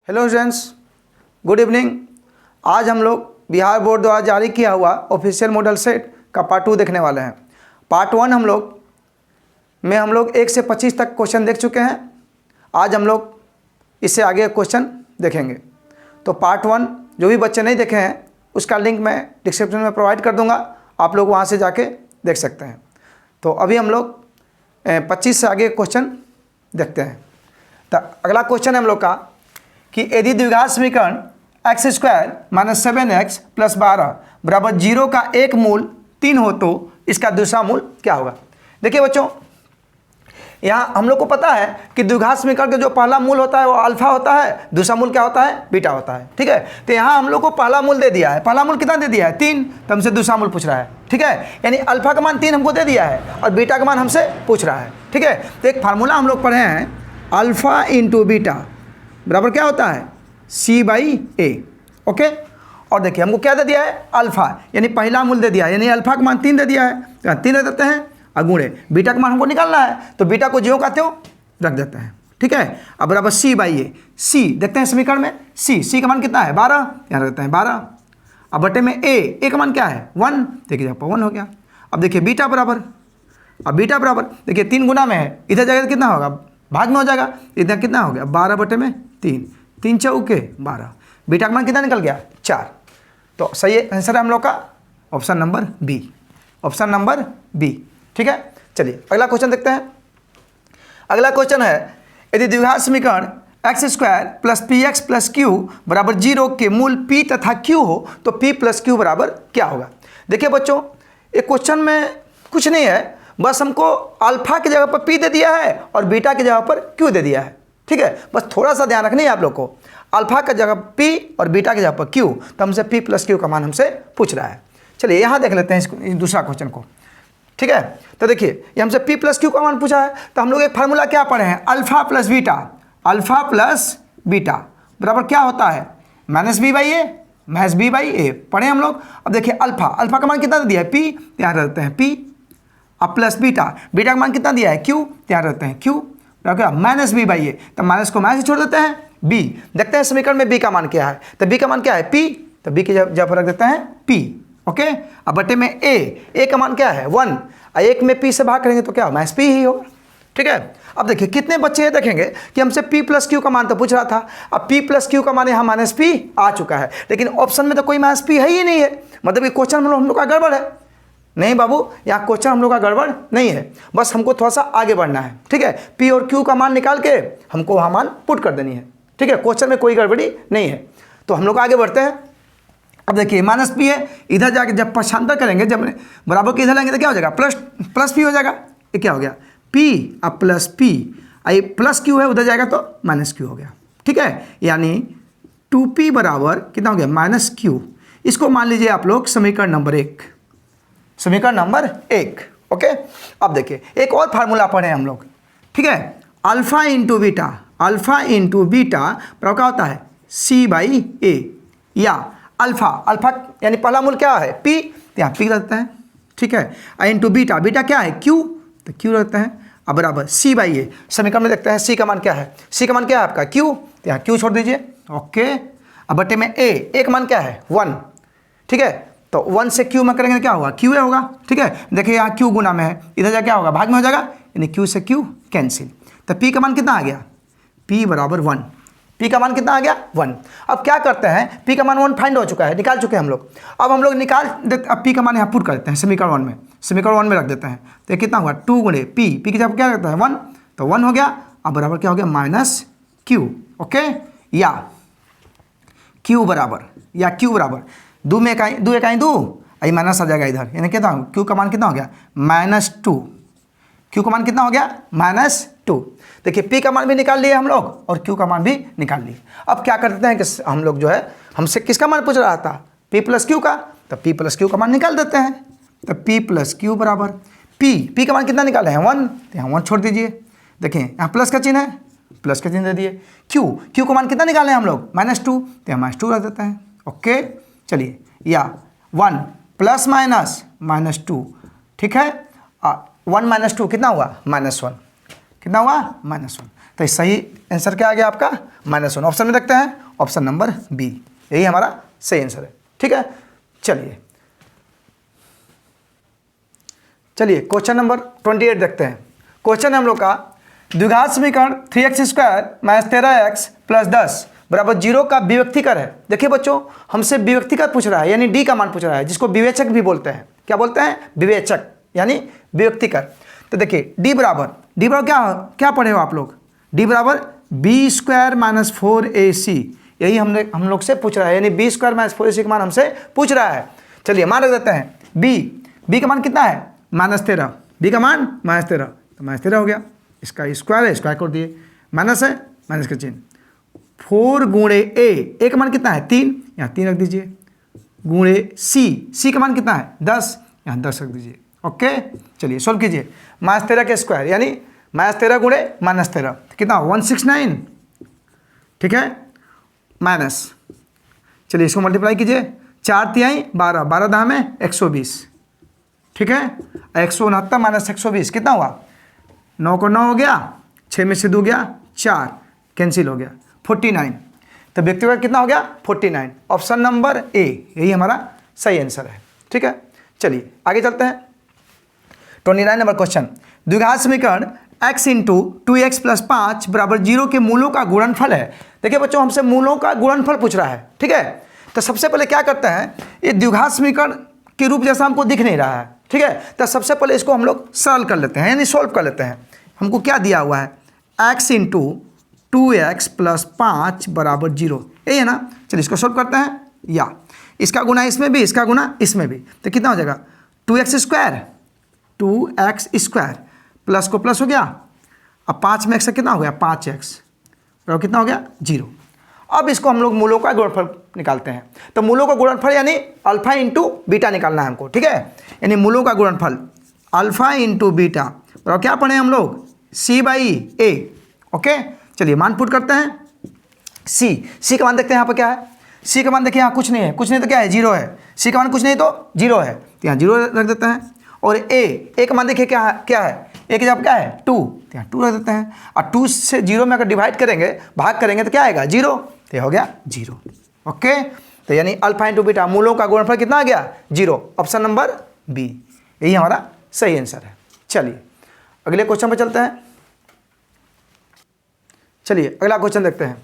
Hello students, good evening. आज हम लोग बिहार बोर्ड द्वारा जारी किया हुआ ऑफिशियल मॉडल सेट का पार्ट 2 देखने वाले हैं। पार्ट 1 हम लोग 1 से 25 तक क्वेश्चन देख चुके हैं। आज हम लोग इससे आगे क्वेश्चन देखेंगे। तो पार्ट 1 जो भी बच्चे नहीं देखे हैं उसका लिंक मैं डिस्क्रिप्शन में प्रोवाइड कर दूंगा, आप लोग वहाँ से जाके देख सकते हैं। तो अभी हम लोग 25 से आगे क्वेश्चन देखते हैं। तो अगला क्वेश्चन है हम लोग का कि यदि द्विघात समीकरण x² - 7x + 12 बराबर 0 का एक मूल 3 हो तो इसका दूसरा मूल क्या होगा। देखिए बच्चों, यहाँ हम लोग को पता है कि द्विघात समीकरण का जो पहला मूल होता है वो अल्फा होता है, दूसरा मूल क्या होता है, बीटा होता है। ठीक है, तो यहाँ हम लोग को पहला मूल दे दिया है। पहला मूल कितना दे दिया है, 3। तो हमसे दूसरा मूल पूछ रहा है। ठीक है, यानी अल्फा का मान 3 हमको दे दिया है और बीटा का मान हमसे पूछ रहा है। ठीक है, तो एक फार्मूला हम लोग पढ़े हैं, अल्फा इंटू बीटा बराबर क्या होता है, C/A। ओके, और देखिए हमको क्या दे दिया है, अल्फा, यानी पहला मूल दे दिया है, यानी अल्फा का मान 3 दे दिया है। तो 3 रख देते हैं और गुणे बीटा का मान हमको निकालना है, तो बीटा को ज्यों का त्यों रख देते हैं। ठीक है, अब बराबर C/A। C देखते हैं समीकरण में, C का मान कितना है, 12, यहाँ रख देते हैं 12। अब बटे में A का मान क्या है, 1, देखिए यहाँ पर 1 हो गया। अब देखिए बीटा बराबर, अब बीटा बराबर देखिए 3 गुना में है, इधर जाएगा तो कितना होगा, भाग में हो जाएगा, इधर कितना हो गया 12 बटे में 3, 3 चौके 12, बीटा का मान कितना निकल गया 4। तो सही आंसर है हम लोग का option number B, option number B. ठीक है, चलिए अगला क्वेश्चन देखते हैं। अगला क्वेश्चन है, यदि द्विघात समीकरण x² + px + q बराबर 0 के मूल p तथा q हो तो p + q बराबर क्या होगा। देखिए बच्चों, एक क्वेश्चन में कुछ नहीं है, बस हमको अल्फा की जगह पर p दे दिया है और बीटा की जगह पर q दे दिया है। ठीक है, बस थोड़ा सा ध्यान रखना है आप लोग को, अल्फा की जगह p और बीटा की जगह पर q, तो हमसे p + q का मान हमसे पूछ रहा है। चलिए यहाँ देख लेते हैं इस दूसरा क्वेश्चन को। ठीक है, तो देखिए ये हमसे p + q का मान पूछा है, तो हम लोग एक फार्मूला क्या पढ़े हैं, alpha plus beta, alpha plus beta बराबर क्या होता है, -b/a पढ़े हम लोग। अब देखिए अल्फा का मान कितना दिया है, p, यहाँ रहते हैं p, अब प्लस बीटा का मान कितना दिया है, q, यहाँ रहते हैं q, क्या -b/a, तो माइनस को माइनस छोड़ देते हैं, b देखते हैं समीकरण में b का मान क्या है, तो b का मान क्या है p, तो b की जगह पर रख देते हैं p। ओके, अब बटे में a का मान क्या है 1, और 1 में p से भाग करेंगे तो क्या -p ही होगा। ठीक है, अब देखिए कितने बच्चे ये देखेंगे कि हमसे p + q का मान तो पूछ रहा था, अब p + q का मान यहाँ -p आ चुका है, लेकिन ऑप्शन में तो कोई -p है ही नहीं है, मतलब कि क्वेश्चन हम लोग का गड़बड़ है। नहीं बाबू, यहाँ क्वेश्चन हम लोग का गड़बड़ नहीं है, बस हमको थोड़ा सा आगे बढ़ना है। ठीक है, p और q का मान निकाल के हमको वहाँ मान पुट कर देनी है। ठीक है, क्वेश्चन में कोई गड़बड़ी नहीं है, तो हम लोग आगे बढ़ते हैं। अब देखिए -p है, इधर जाके जब पक्षांतर करेंगे, जब बराबर के इधर लेंगे तो क्या हो जाएगा, प्लस p हो जाएगा। ये क्या हो गया, p अब प्लस p, ये प्लस q है, उधर जाएगा तो -q हो गया। ठीक है, यानी 2p बराबर कितना हो गया, -q। इसको मान लीजिए आप लोग समीकरण नंबर 1, समीकरण नंबर 1। ओके, अब देखिए एक और फार्मूला पढ़े हम लोग। ठीक है, अल्फा इंटू बीटा बराबर क्या होता है, C/A, या अल्फा यानी पहला मूल क्या है p, यहाँ p रखते हैं। ठीक है, इंटू बीटा क्या है q, तो q रखते हैं। अब बराबर C/A, समीकरण में देखते हैं c का मान क्या है, c का मान क्या है आपका q, तो यहाँ q छोड़ दीजिए। ओके, अब बटे में a का मान क्या है 1। ठीक है, तो 1 से q में करेंगे क्या होगा, q होगा। ठीक है, देखिए यहाँ q गुना में है, इधर जा क्या होगा, भाग में हो जाएगा, यानी q से q कैंसिल, तो p का मान कितना आ गया, p बराबर 1। p का मान कितना आ गया 1। अब क्या करते हैं, p का मान 1 फाइंड हो चुका है, निकाल चुके हैं हम लोग। अब हम लोग निकाल देते, अब p का मान यहाँ पुट कर देते हैं समीकरण 1 में रख देते हैं, तो कितना हुआ 2 गुणे p की जब क्या करता है 1, तो 1 हो गया। अब बराबर क्या हो गया -q। ओके, या q बराबर 2 में 2 आई माइनस आ जाएगा इधर, यानी कितना q का मान कितना हो गया -2, q का मान कितना हो गया -2। देखिए p का मान भी निकाल लिए हम लोग और q का मान भी निकाल लिए। अब क्या करते हैं कि हम लोग जो है, हमसे किसका मान पूछ रहा था, p + q का, तो p + q का मान निकाल देते हैं। तो p + q बराबर p का मान कितना निकाले हैं 1, तो यहाँ 1 छोड़ दीजिए। देखिए यहाँ प्लस का चिन्ह है, प्लस का चिन्ह दे दिए। q का मान कितना निकाले हैं हम लोग -2, तो यहाँ -2 रख देते हैं। ओके, चलिए, या 1 ± -2। ठीक है, 1 - 2 कितना हुआ -1, कितना हुआ -1। तो सही आंसर क्या आ गया आपका -1। ऑप्शन में देखते हैं, ऑप्शन नंबर बी, यही हमारा सही आंसर है। ठीक है, चलिए क्वेश्चन नंबर 28 देखते हैं। क्वेश्चन है हम लोग का द्विघात समीकरण 3x² - 13x + 10 बराबर 0 का विव्यक्तिकर है। देखिए बच्चों, हमसे विव्यक्तिकर पूछ रहा है, यानी डी का मान पूछ रहा है, जिसको विवेचक भी बोलते हैं। क्या बोलते हैं? विवेचक, यानी विव्यक्तिकर। तो देखिए डी बराबर क्या पढ़े हो आप लोग? डी बराबर b² - 4ac, यही हम लोग से पूछ रहा है, यानी b² - 4ac का मान हमसे पूछ रहा है। चलिए मान रख देते हैं b का मान कितना है? -13। b का मान -13, तो -13 हो गया। इसका स्क्वायर है, स्क्वायर कर दिए, माइनस है, माइनस का चिन्ह। 4 गुणे a का मान कितना है? 3, यहाँ 3 रख दीजिए, गुणे c का मान कितना है? 10, यहाँ 10 रख दीजिए। ओके, चलिए सॉल्व कीजिए। -13 के स्क्वायर यानी -13 गुणे -13 कितना? 169। ठीक है, माइनस, चलिए इसको मल्टीप्लाई कीजिए। 4 तिहाई 12, 12 दहा में 120। ठीक है, 169 - 120 कितना हुआ? 9 को 9 हो गया, 6 में से 2 गया 4, कैंसिल हो गया 49। तो व्यक्तिगत कितना हो गया? 49। ऑप्शन नंबर ए, यही हमारा सही आंसर है। ठीक है, चलिए आगे चलते हैं। 29 नंबर क्वेश्चन, द्विघात समीकरण x × 2x + 5 बराबर 0 के मूलों का गुणनफल है। देखिए बच्चों, हमसे मूलों का गुणनफल पूछ रहा है। ठीक है, तो सबसे पहले क्या करते हैं, ये द्विघात समीकरण के रूप जैसा हमको दिख नहीं रहा है। ठीक है, तो सबसे पहले इसको हम लोग सरल कर लेते हैं, यानी सॉल्व कर लेते हैं। हमको क्या दिया हुआ है? x × 2x + 5 बराबर 0, यही है ना। चलिए इसको सॉल्व करते हैं, या इसका गुना इसमें भी, इसका गुना इसमें भी, तो कितना हो जाएगा? 2x² प्लस को प्लस हो गया, अब 5 में x से कितना हो गया? 5x, और कितना हो गया? 0। अब इसको हम लोग मूलों का गुणनफल निकालते हैं। तो मूलों का गुणनफल यानी अल्फा इंटू बीटा निकालना है हमको। ठीक है, यानी मूलों का गुणनफल अल्फा इंटू बीटा, और क्या पढ़े हम लोग? c/a। ओके, चलिए मान पुट करते हैं। c का मान देखते हैं यहाँ पर क्या है। c का मान देखिए, यहाँ कुछ नहीं है, कुछ नहीं तो क्या है? 0 है। c का मान कुछ नहीं तो 0 है, तो यहाँ 0 रख देते हैं। और a का मान देखिए क्या है? a की जगह क्या है? 2, तो यहाँ 2 रख देते हैं। और 2 से 0 में अगर डिवाइड करेंगे, भाग करेंगे, तो क्या आएगा? 0, तो ये हो गया 0। ओके, तो यानी अल्फा इंटू बीटा मूलों का गुणनफल कितना आ गया? 0। ऑप्शन नंबर बी, यही हमारा सही आंसर है। चलिए अगले क्वेश्चन पर चलते हैं। चलिए अगला क्वेश्चन देखते हैं।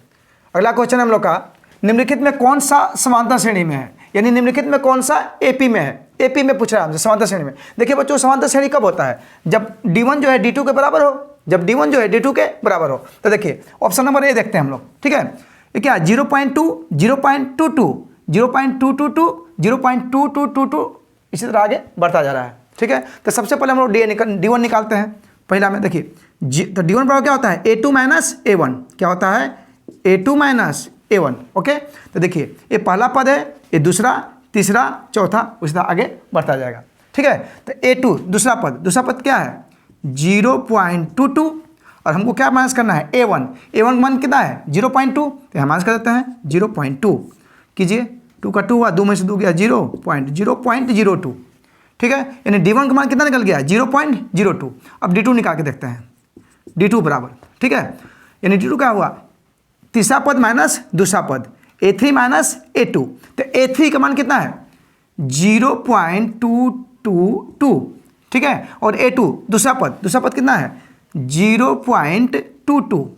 अगला क्वेश्चन हम लोग का निम्नलिखित में कौन सा समांतर श्रेणी में है, यानी निम्नलिखित में कौन सा एपी में है। एपी में पूछ रहा है हमसे, समांतर श्रेणी में। देखिए बच्चों, समांतर श्रेणी कब होता है? जब D1 जो है D2 के बराबर हो, जब D1 जो है D2 के बराबर हो। तो देखिए ऑप्शन नंबर ए देखते हैं हम लोग। ठीक है, ये क्या? 0.2, 0.22, 0.222, 0.2222, इसी तरह आगे बढ़ता जा रहा है। ठीक है, तो सबसे पहले हम लोग D1 निकालते हैं। पहला में देखिए, तो D1 बराबर क्या होता है? A2 - A1। क्या होता है? A2 - A1। ओके, तो देखिए ये पहला पद है, ये दूसरा, तीसरा, चौथा, उसी तरह आगे बढ़ता जाएगा। ठीक है, तो A2 दूसरा पद क्या है? 0.22, और हमको क्या माइनस करना है? A1 मान कितना है? 0.2, तो यहाँ माइनस कर देते हैं 0.2 कीजिए। 2 का 2 हुआ, 2 में से 2 गया 0.02। ठीक है, यानी D1 का मान कितना निकल गया? 0.02। अब D2 निकाल के देखते हैं। D2 बराबर, ठीक है, यानी D2 क्या हुआ? तीसरा पद माइनस दूसरा पद, A3 - A2, तो A3 का मान कितना है? 0.222। ठीक है, और A2 दूसरा पद कितना है? 0.22।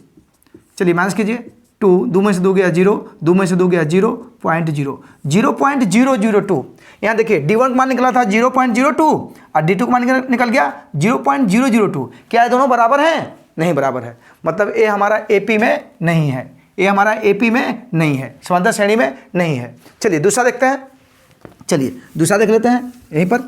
चलिए माइनस कीजिए, 2 में से 2 गया 0, 2 में से 2 गया 0.02। यहाँ देखिए D1 का मान निकला था 0.02 और D2 का मान निकल गया 0.002। क्या ये दोनों बराबर हैं? नहीं बराबर है, मतलब ए हमारा AP में नहीं है, ये हमारा AP में नहीं है, समांतर श्रेणी में नहीं है। चलिए दूसरा देखते हैं। चलिए दूसरा देख लेते हैं यहीं पर।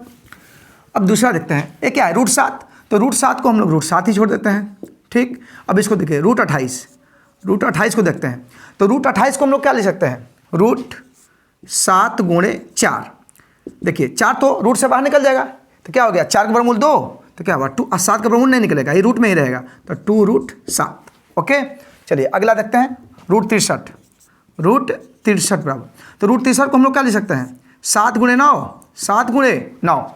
अब दूसरा देखते हैं, ये क्या है? √7। तो √7 को हम लोग √7 ही छोड़ देते हैं। ठीक, अब इसको देखिए √28 को देखते हैं। तो √28 को हम लोग क्या ले सकते हैं? √7 × 4। देखिए 4 तो रूट से बाहर निकल जाएगा, तो क्या हो गया? 4 का वर्गमूल 2, तो क्या होगा? 2। 7 का वर्गमूल नहीं निकलेगा, ये रूट में ही रहेगा, तो 2√7। ओके, चलिए अगला देखते हैं √63 बराबर। तो √63 को हम लोग क्या ले सकते हैं? 7 × 9, 7 × 9।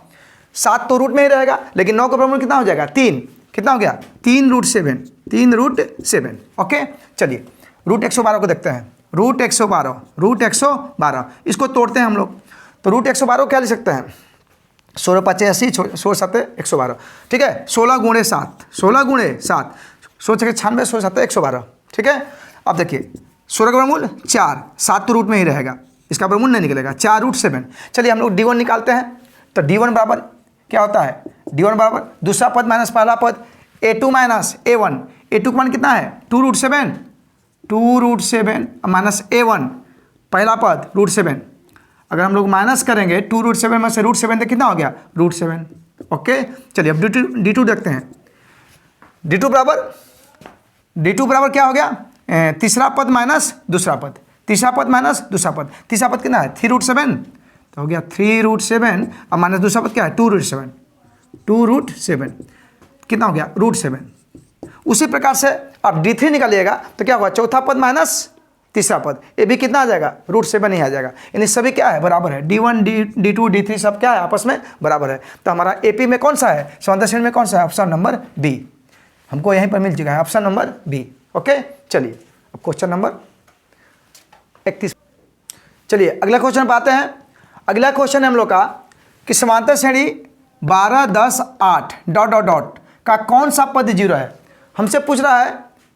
7 तो रूट में ही रहेगा, लेकिन 9 का वर्गमूल कितना हो जाएगा? 3, कितना हो गया 3√7, 3√7। ओके चलिए रूट 112 को देखते हैं। रूट 112 इसको तोड़ते हैं हम लोग। तो रूट 112 क्या लिख सकते हैं 16 5 80, 16 7 112। ठीक है 16 गुणे 7, 16 गुणे 7, 16 6 96, 16 7 112। ठीक है अब देखिए 16 का वर्गमूल 4, 7 तो रूट में ही रहेगा, इसका वर्गमूल नहीं निकलेगा, 4√7। चलिए हम लोग D1 निकालते हैं। तो D1 बराबर क्या होता है, D1 बराबर दूसरा पद माइनस पहला पद, A2 माइनस A1। A2 का मान कितना है 2√7, 2√7 माइनस A1 पहला पद √7। अगर हम लोग माइनस करेंगे 2√7 में से √7 तो कितना हो गया √7। ओके चलिए अब D2 देखते हैं। D2 बराबर क्या हो गया तीसरा पद माइनस दूसरा पद, तीसरा पद माइनस दूसरा पद, तीसरा पद कितना है 3√7, तो हो गया 3√7 और माइनस दूसरा पद क्या है 2√7, 2√7 कितना हो गया √7। उसी प्रकार से आप D3 निकालिएगा तो क्या होगा चौथा पद माइनस तीसरा पद, ये भी कितना आ जाएगा √7 ही आ जाएगा। यानी सभी क्या है बराबर है, D1 D2 D3 सब क्या है आपस में बराबर है। तो हमारा AP में कौन सा है, समांतर श्रेणी में कौन सा है, ऑप्शन नंबर बी हमको यहीं पर मिल चुका है, ऑप्शन नंबर बी। ओके चलिए अब क्वेश्चन नंबर 31। चलिए अगला क्वेश्चन पाते हैं। अगला क्वेश्चन है हम लोग का कि समांतर श्रेणी 12 10 8 ... का कौन सा पद 0 है। हमसे पूछ रहा है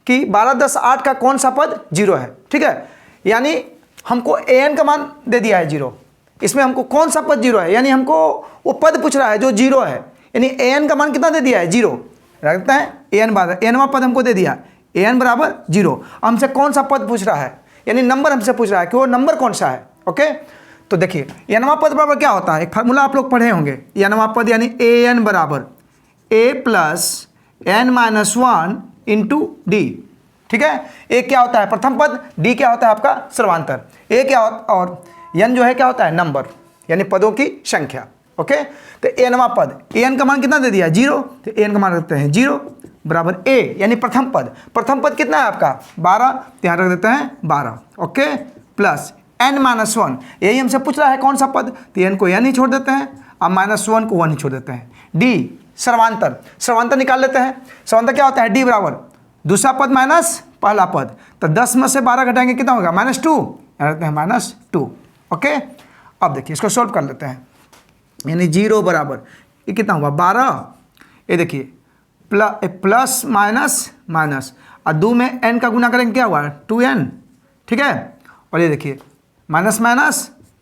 कि 12 10 8 का कौन सा पद 0 है। ठीक है यानी हमको an का मान दे दिया है 0, इसमें हमको कौन सा पद 0 है, यानी हमको वो पद पूछ रहा है जो 0 है। यानी an का मान कितना दे दिया है 0, रखते हैं an पद हमको दे दिया an बराबर 0। हमसे कौन सा पद पूछ रहा है, यानी नंबर हमसे पूछ रहा है कि वो नंबर कौन सा है। ओके तो देखिए n पद बराबर क्या होता है, एक फार्मूला आप लोग पढ़े होंगे, n पद यानी an बराबर a plus n minus 1 into D. ठीक है a क्या होता है प्रथम पद, d क्या होता है आपका सर्वांतर, a क्या होता और n जो है क्या होता है नंबर यानी पदों की संख्या। ओके तो nवां पद an का मान कितना दे दिया 0, तो an का मान रखते हैं 0 बराबर a यानी प्रथम पद कितना है आपका 12, तो यहाँ रख देते हैं 12। ओके प्लस n माइनस 1, यही हमसे पूछ रहा है कौन सा पद, तो n को n ही छोड़ देते हैं और माइनस 1 को 1 ही छोड़ देते हैं। d सर्वांतर निकाल लेते हैं। सर्वांतर क्या होता है d बराबर दूसरा पद माइनस पहला पद, तो 10 में से 12 घटाएंगे कितना होगा -2, यहाँ रखते हैं -2। ओके अब देखिए इसको सॉल्व कर लेते हैं। यानी 0 बराबर ये कितना हुआ 12, ये देखिए प्लस माइनस और 2 में n का गुना करेंगे क्या हुआ 2n। ठीक है और ये देखिए माइनस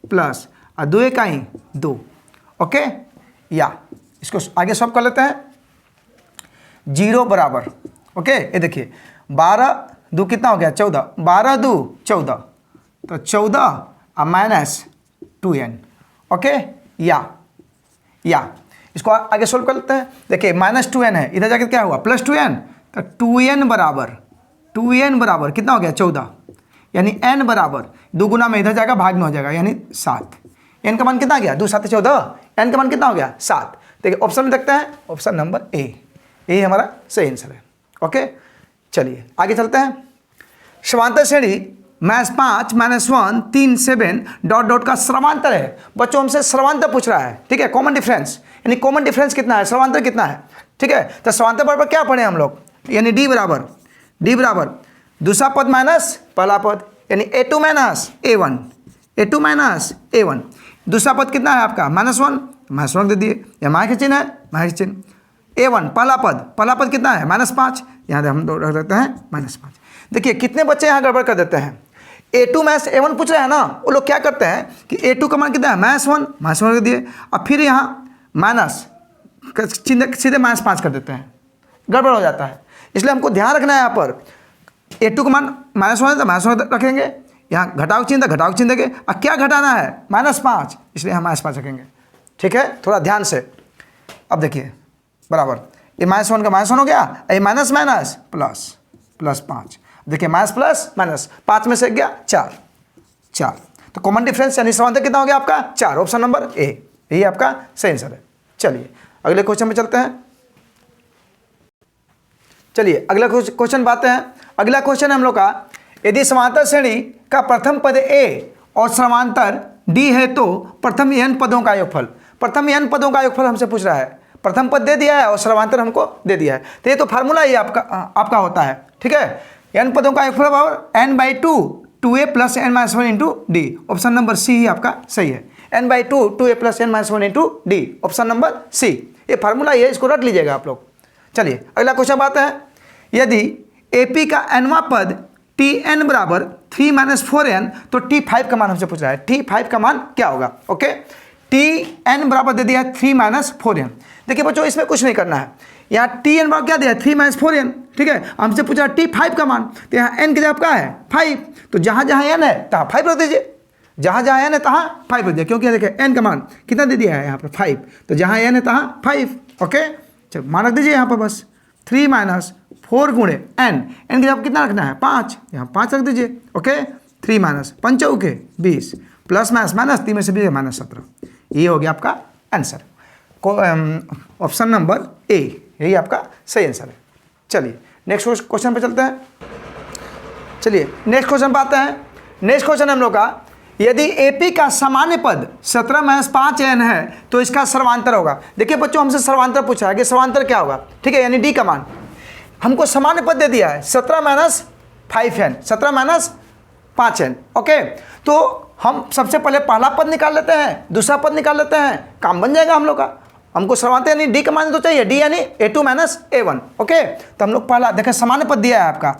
प्लस और 2 का ही 2। ओके या इसको आगे सॉल्व कर लेते हैं। 0 बराबर ओके ये देखिए 12 2 कितना हो गया 14, 12 2 14, तो 14 और माइनस 2n। ओके या इसको आगे सोल्व कर लेते हैं। देखिए -2n है, इधर जाकर क्या हुआ +2n, तो 2n बराबर कितना हो गया 14, यानी n बराबर 2 गुना में इधर जाएगा भाग में हो जाएगा यानी 7। n का मान कितना गया 2 7 14, n का मान कितना हो गया 7। देखिए ऑप्शन में देखते हैं ऑप्शन नंबर ए, यही हमारा सही आंसर है। ओके चलिए आगे चलते हैं। समांतर श्रेणी -5 -1 3 7 ... का सर्वांतर है। बच्चों हमसे सर्वांतर पूछ रहा है। ठीक है कॉमन डिफरेंस, यानी कॉमन डिफरेंस कितना है सर्वांतर कितना है। ठीक है तो सर्वांतर बराबर क्या पढ़े हम लोग, यानी d बराबर दूसरा पद माइनस पहला पद, यानी a2 माइनस a1। दूसरा पद कितना है आपका -1 दे दिए, या माइनस का चिन्ह है माइनस चिन्ह। a1 पहला पद कितना है -5, यहाँ हम रख देते हैं -5। देखिए कितने बच्चे यहाँ गड़बड़ कर देते हैं, a2 माइनस a1 पूछ रहे हैं ना, वो लोग क्या करते हैं कि a2 का मान कितना है -1 रख दिए और फिर यहाँ माइनस सीधे -5 कर देते हैं, गड़बड़ हो जाता है। इसलिए हमको ध्यान रखना है यहाँ पर a2 का मान -1 है तो -1 रखेंगे, यहाँ घटाव चिन्ह देंगे और क्या घटाना है -5, इसलिए हम -5 रखेंगे। ठीक है थोड़ा ध्यान से। अब देखिए बराबर ये -1 का -1 हो गया, ये माइनस प्लस 5। देखिए माइनस प्लस माइनस 5 में से गया 4। तो कॉमन डिफरेंस यानी समांतर कितना हो गया आपका 4, ऑप्शन नंबर ए, यही आपका सही आंसर है। चलिए अगले क्वेश्चन में चलते हैं। चलिए अगला क्वेश्चन पाते हैं। अगला क्वेश्चन है हम लोग का, यदि समांतर श्रेणी का प्रथम पद a और समांतर d है तो प्रथम n पदों का योगफल। प्रथम n पदों का योगफल हमसे पूछ रहा है। प्रथम पद दे दिया है और सर्वांतर हमको दे दिया है। तो ये तो फार्मूला ही आपका होता है, ठीक है। n पदों का योगफल बराबर n/2 2a + n-1 × d। Option number C ही आपका सही है। n/2 2a + n-1 × d, option number सी। ये फार्मूला ही है, इसको रट लीजिएगा आप लोग। चलिए अगला क्वेश्चन बात है, यदि AP का nवां पद Tn बराबर 3 - 4n, तो T5 का मान हमसे पूछ रहा है। T5 का मान क्या होगा? ओके, Tn बराबर दे दिया है 3 - 4n। देखिए बच्चों, इसमें कुछ नहीं करना है। यहाँ Tn बराबर क्या दिया है? 3 - 4n, ठीक है। हमसे पूछा T5 का मान, तो यहाँ n की जगह क्या है? 5। तो जहाँ जहाँ n है तहाँ 5 रख दीजिए, जहाँ जहाँ n है तहाँ 5 रख दीजिए, क्योंकि देखिए n का मान कितना दे दिया है यहाँ पर 5। तो जहाँ n है तहाँ 5। ओके, चलो मान रख दीजिए यहाँ पर बस 3 - 4 × n की जगह कितना रखना है? 5, यहाँ 5 रख दीजिए। ओके, 3 - 5 × 20 प्लस माइनस 3 में से 20 -17। ये हो गया आपका आंसर, ऑप्शन नंबर ए, यही आपका सही आंसर है। चलिए नेक्स्ट क्वेश्चन पे चलते हैं। चलिए नेक्स्ट क्वेश्चन पे आते हैं। नेक्स्ट क्वेश्चन हम लोग का, यदि AP का सामान्य पद 17 - 5n है तो इसका सर्वांतर होगा। देखिए बच्चों, हमसे सर्वांतर पूछा है कि सर्वांतर क्या होगा, ठीक है, यानी D का मान। हमको सामान्य पद दे दिया है 17 - 5n, 17 - 5n। ओके, तो हम सबसे पहले पहला पद निकाल लेते हैं, दूसरा पद निकाल लेते हैं, काम बन जाएगा हम लोग का। हमको सर्वांतर यानी D का मान तो चाहिए, D यानी A2 - A1। ओके, तो हम लोग पहला देखें, सामान्य पद दिया है आपका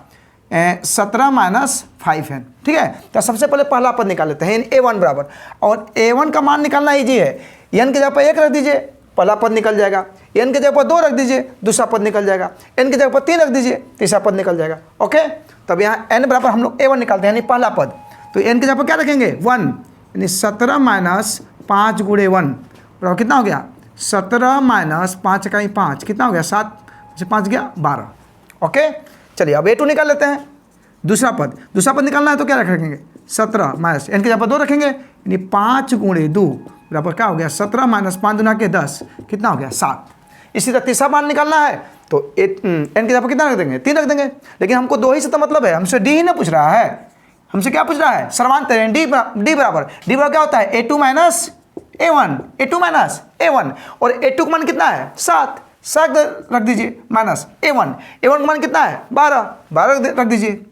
17 - 5n, ठीक है। तो सबसे पहले पहला पद निकाल लेते हैं, A1 बराबर, और A1 का मान निकालना ईजी है। n की जगह पर 1 रख दीजिए, पहला पद निकल जाएगा। n की जगह पर 2 रख दीजिए, दूसरा पद निकल जाएगा। n की जगह पर 3 रख दीजिए, तीसरा पद निकल जाएगा। ओके, तब यहाँ n बराबर हम लोग A1 निकालते हैं, यानी पहला पद। तो n की जगह पर क्या रखेंगे? 1, यानी 17 - 5 × 1 बराबर कितना हो गया? 17 - 5 × 5 कितना हो गया? 7 से 5 गया 12। ओके, चलिए अब A2 निकाल लेते हैं। दूसरा पद निकालना है तो क्या रखेंगे? 17 माइनस n की जगह पर 2 रखेंगे, यानी 5 × 2 बराबर क्या हो गया? 17 - 5 दूना के 10 कितना हो गया? 7। इसी तरह तीसरा मान निकालना है तो n की जगह पर कितना रख देंगे? 3 रख देंगे। लेकिन हमको 2 ही से तो मतलब है, हमसे D ही ना पूछ रहा है। हमसे क्या पूछ रहा है? सर्वांतर। D बराबर क्या होता है? A2 - A1, A2 - A1, और A2 का मान कितना है? 7 रख दीजिए, माइनस A1 का मान कितना है? 12 रख दीजिए।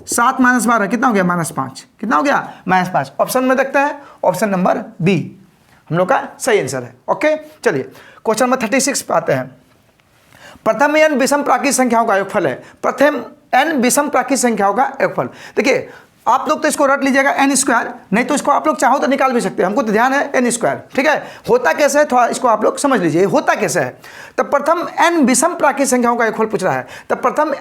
7 - 12 कितना हो गया? -5। कितना हो गया? -5। ऑप्शन में देखते हैं, ऑप्शन नंबर बी हम लोग का सही आंसर है। ओके, चलिए क्वेश्चन नंबर 36 पे आते हैं। प्रथम n विषम प्राकृत संख्याओं का योगफल है। प्रथम n विषम प्राकृत संख्याओं का योगफल। देखिए आप लोग तो इसको रट लीजिएगा n², नहीं तो इसको आप लोग चाहो तो निकाल भी सकते हैं। हमको तो ध्यान है n², ठीक है। होता कैसे है थोड़ा इसको आप लोग समझ लीजिए, होता कैसे है। तब प्रथम n विषम प्राकृत संख्याओं का योगफल पूछ रहा है। तब प्रथम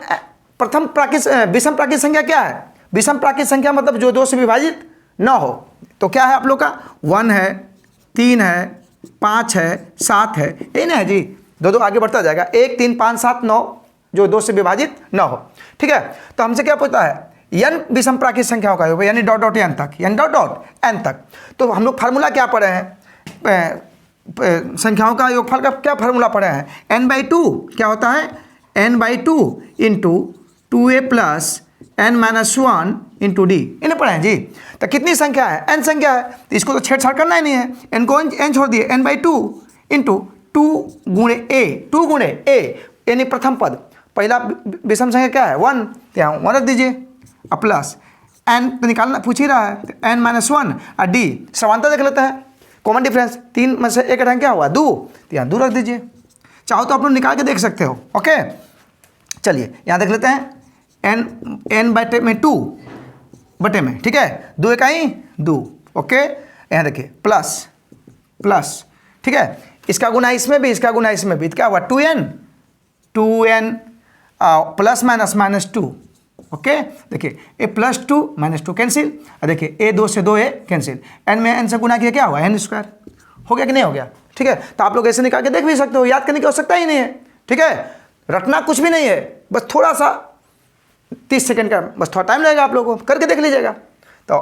विषम प्राकृत संख्या क्या है? विषम प्राकृत संख्या मतलब जो 2 से विभाजित न हो। तो क्या है आप लोग का? 1 है, 3 है, 5 है, 7 है, यही ना है जी। 2 आगे बढ़ता जाएगा, 1 3 5 7 9 जो 2 से विभाजित न हो, ठीक है। तो हमसे क्या पूछता है? n विषम प्राकृत संख्याओं का योग, यानी n तक, यानी n तक। तो हम लोग फार्मूला क्या पढ़े हैं? संख्याओं का योगफल का क्या फार्मूला पढ़े हैं? n/2 क्या होता है? n/2 × 2a + n-1 × d, इन्हें पढ़े हैं जी। तो कितनी संख्या है? n संख्या है, तो इसको तो छेड़छाड़ करना ही नहीं है। n को n छोड़ दिए, n/2 × 2 × a यानी प्रथम पद, पहला विषम संख्या क्या है? 1, तो यहाँ 1 रख दीजिए, अब प्लस n तो निकालना पूछ ही रहा है, तो n-1 और d समांतर देख लेते हैं, कॉमन डिफरेंस 3 में से 1 घटाएं क्या हुआ? 2, तो यहाँ 2 रख दीजिए। चाहो तो आप लोग निकाल के देख सकते हो। ओके, चलिए यहाँ देख लेते हैं, n/2 बटे में, ठीक है, 2 इकाई 2। ओके, यहाँ देखिए प्लस, ठीक है, इसका गुना इसमें भी, इसका गुना इसमें भी, तो क्या हुआ? 2n plus minus -2। ओके, देखिए a +2 -2 कैंसिल, और देखिए a 2 से 2 a कैंसिल, n में n से गुना किया क्या हुआ? n²। हो गया कि नहीं हो गया? ठीक है, तो आप लोग ऐसे निकाल के देख भी सकते हो, याद करने की आवश्यकता ही नहीं है, ठीक है। रटना कुछ भी नहीं है, बस थोड़ा सा 30 सेकंड का बस थोड़ा टाइम लगेगा, आप लोगों को करके देख लीजिएगा। तो